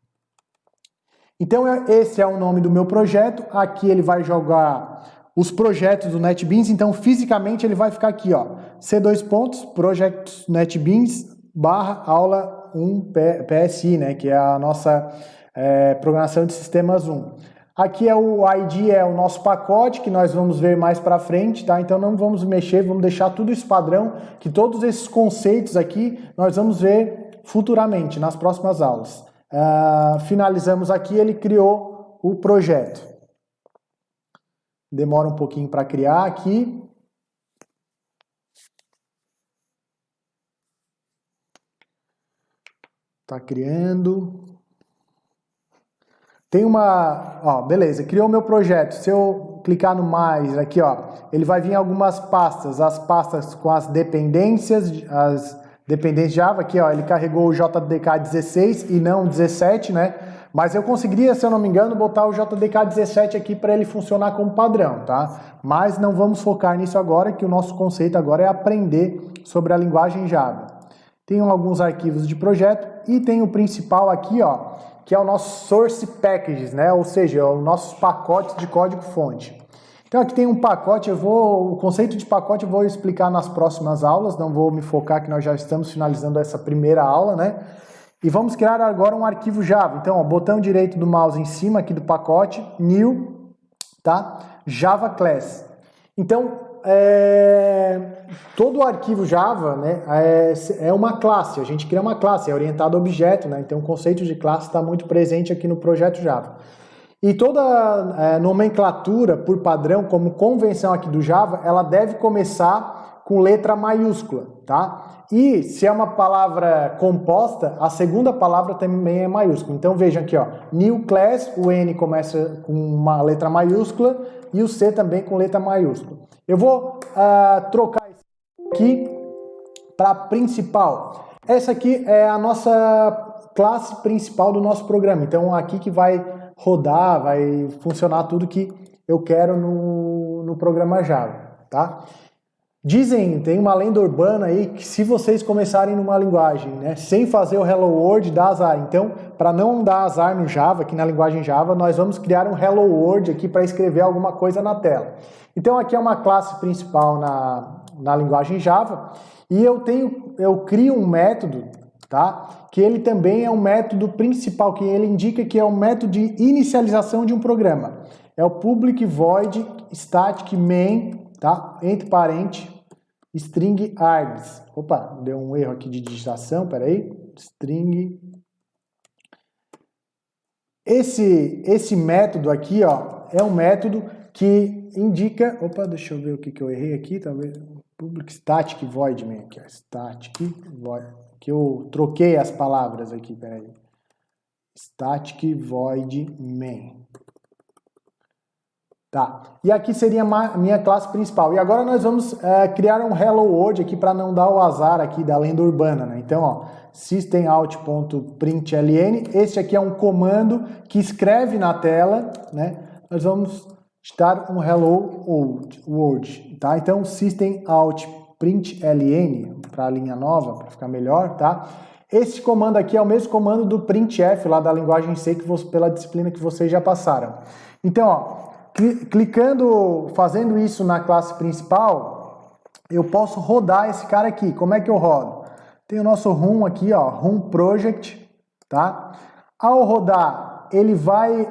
Então esse é o nome do meu projeto, aqui ele vai jogar os projetos do NetBeans, então fisicamente ele vai ficar aqui, ó, C2 pontos, Project NetBeans, barra aula 1 PSI, né, que é a nossa programação de sistemas 1. Aqui é o ID, é o nosso pacote, que nós vamos ver mais para frente, tá? Então não vamos mexer, vamos deixar tudo isso padrão, que todos esses conceitos aqui nós vamos ver futuramente, nas próximas aulas. Finalizamos aqui, ele criou o projeto. Demora um pouquinho para criar aqui. Está criando. Tem ó, beleza, criou meu projeto. Se eu clicar no mais aqui, ó, ele vai vir algumas pastas, as pastas com as dependências Java, aqui ó, ele carregou o JDK 16 e não 17, né? Mas eu conseguiria, se eu não me engano, botar o JDK 17 aqui para ele funcionar como padrão, tá? Mas não vamos focar nisso agora, que o nosso conceito agora é aprender sobre a linguagem Java. Tem alguns arquivos de projeto e tem o principal aqui, ó, que é o nosso source packages, né? Ou seja, os nossos pacotes de código-fonte. Então aqui tem um pacote, o conceito de pacote eu vou explicar nas próximas aulas, não vou me focar que nós já estamos finalizando essa primeira aula, né? E vamos criar agora um arquivo Java. Então, ó, botão direito do mouse em cima aqui do pacote, New, tá? Java Class. Então, todo o arquivo Java, né, é uma classe, a gente cria uma classe, é orientado a objeto, né? Então o conceito de classe está muito presente aqui no projeto Java. E toda nomenclatura, por padrão, como convenção aqui do Java, ela deve começar com letra maiúscula, tá? E se é uma palavra composta, a segunda palavra também é maiúscula. Então vejam aqui, ó, new class, o N começa com uma letra maiúscula e o C também com letra maiúscula. Eu vou trocar isso aqui para principal. Essa aqui é a nossa classe principal do nosso programa. Então aqui que vai rodar, vai funcionar tudo que eu quero no programa Java, tá? Dizem, tem uma lenda urbana aí, que se vocês começarem numa linguagem, né, sem fazer o Hello World, dá azar. Então, para não dar azar no Java, aqui na linguagem Java, nós vamos criar um Hello World aqui para escrever alguma coisa na tela. Então, aqui é uma classe principal na linguagem Java, e eu crio um método, tá? Que ele também é um método principal, que ele indica que é um método de inicialização de um programa. É o public void static main, tá? Entre parênteses, string args. Opa, deu um erro aqui de digitação, peraí. String. Esse método aqui, ó, é um método que indica... Opa, deixa eu ver o que eu errei aqui, talvez... Public static void main aqui, ó. Static void... Que eu troquei as palavras aqui, peraí. Static void main. Tá, e aqui seria a minha classe principal. E agora nós vamos criar um Hello World aqui para não dar o azar aqui da lenda urbana, né? Então, ó, systemout.println, este aqui é um comando que escreve na tela, né? Nós vamos dar um Hello World, tá? Então, systemout.println, para a linha nova, para ficar melhor, tá? Este comando aqui é o mesmo comando do printf, lá da linguagem C, pela disciplina que vocês já passaram. Então, ó, clicando, fazendo isso na classe principal, eu posso rodar esse cara aqui. Como é que eu rodo? Tem o nosso Run aqui, ó, Run Project, tá? Ao rodar, ele vai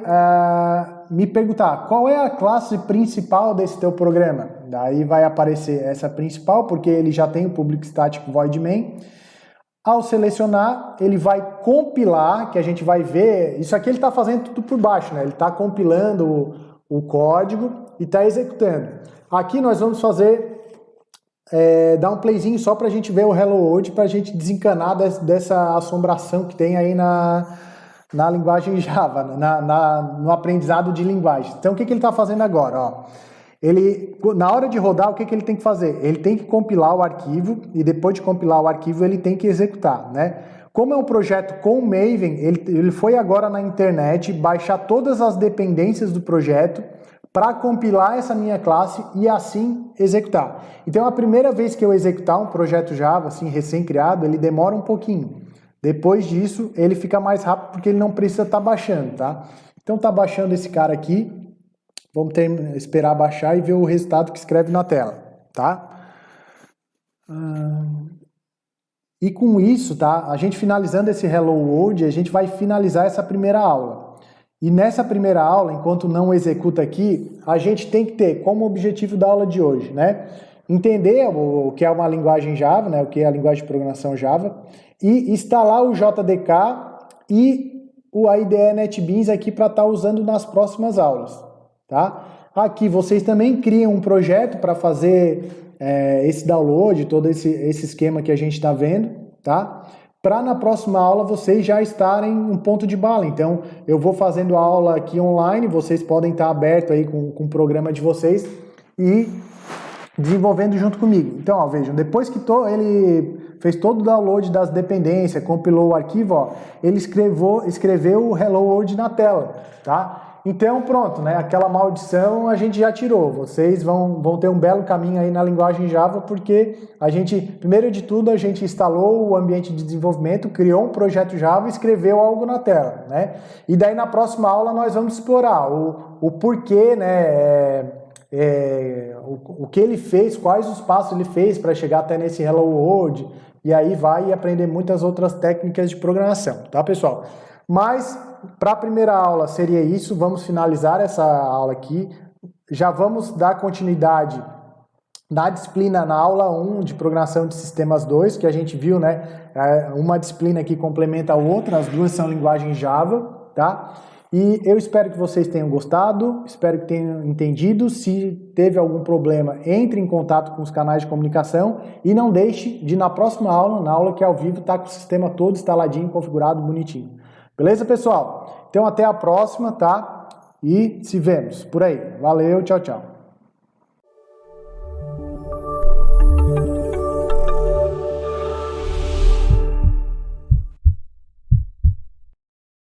me perguntar qual é a classe principal desse teu programa. Daí vai aparecer essa principal, porque ele já tem o Public Static Void Main. Ao selecionar, ele vai compilar, que a gente vai ver, isso aqui ele está fazendo tudo por baixo, né? Ele está compilando o código e está executando. Aqui nós vamos fazer, dar um playzinho só para a gente ver o Hello World, para a gente desencanar dessa assombração que tem aí na linguagem Java, no aprendizado de linguagem. Então o que ele está fazendo agora? Ó, ele, na hora de rodar, o que ele tem que fazer? Ele tem que compilar o arquivo e depois de compilar o arquivo ele tem que executar, né? Como é um projeto com Maven, ele foi agora na internet baixar todas as dependências do projeto para compilar essa minha classe e assim executar. Então a primeira vez que eu executar um projeto Java, assim, recém-criado, ele demora um pouquinho. Depois disso, ele fica mais rápido porque ele não precisa estar baixando, tá? Então tá baixando esse cara aqui. Vamos esperar baixar e ver o resultado que escreve na tela, tá? E com isso, tá? A gente finalizando esse Hello World, a gente vai finalizar essa primeira aula. E nessa primeira aula, enquanto não executa aqui, a gente tem que ter como objetivo da aula de hoje, né? Entender o que é uma linguagem Java, né? O que é a linguagem de programação Java, e instalar o JDK e o IDE NetBeans aqui para estar usando nas próximas aulas. Tá? Aqui vocês também criam um projeto para fazer esse download, todo esse esquema que a gente está vendo, tá? Para na próxima aula vocês já estarem um ponto de bala. Então eu vou fazendo a aula aqui online, vocês podem estar abertos aí com o programa de vocês e desenvolvendo junto comigo. Então, ó, vejam, depois que ele fez todo o download das dependências, compilou o arquivo, ó, ele escreveu o Hello World na tela, tá? Então pronto, né? Aquela maldição a gente já tirou. Vocês vão ter um belo caminho aí na linguagem Java, porque a gente, primeiro de tudo, a gente instalou o ambiente de desenvolvimento, criou um projeto Java e escreveu algo na tela, né? E daí na próxima aula nós vamos explorar o porquê, né? O que ele fez, quais os passos ele fez para chegar até nesse Hello World, e aí vai aprender muitas outras técnicas de programação, tá, pessoal? Mas para a primeira aula seria isso, vamos finalizar essa aula aqui, já vamos dar continuidade na disciplina, na aula 1 de programação de sistemas 2, que a gente viu, né, uma disciplina que complementa a outra, as duas são linguagem Java, tá? E eu espero que vocês tenham gostado, espero que tenham entendido. Se teve algum problema, entre em contato com os canais de comunicação e não deixe de, na próxima aula, na aula que é ao vivo, estar com o sistema todo instaladinho, configurado, bonitinho. Beleza, pessoal? Então até a próxima, tá? E se vemos por aí. Valeu, tchau, tchau.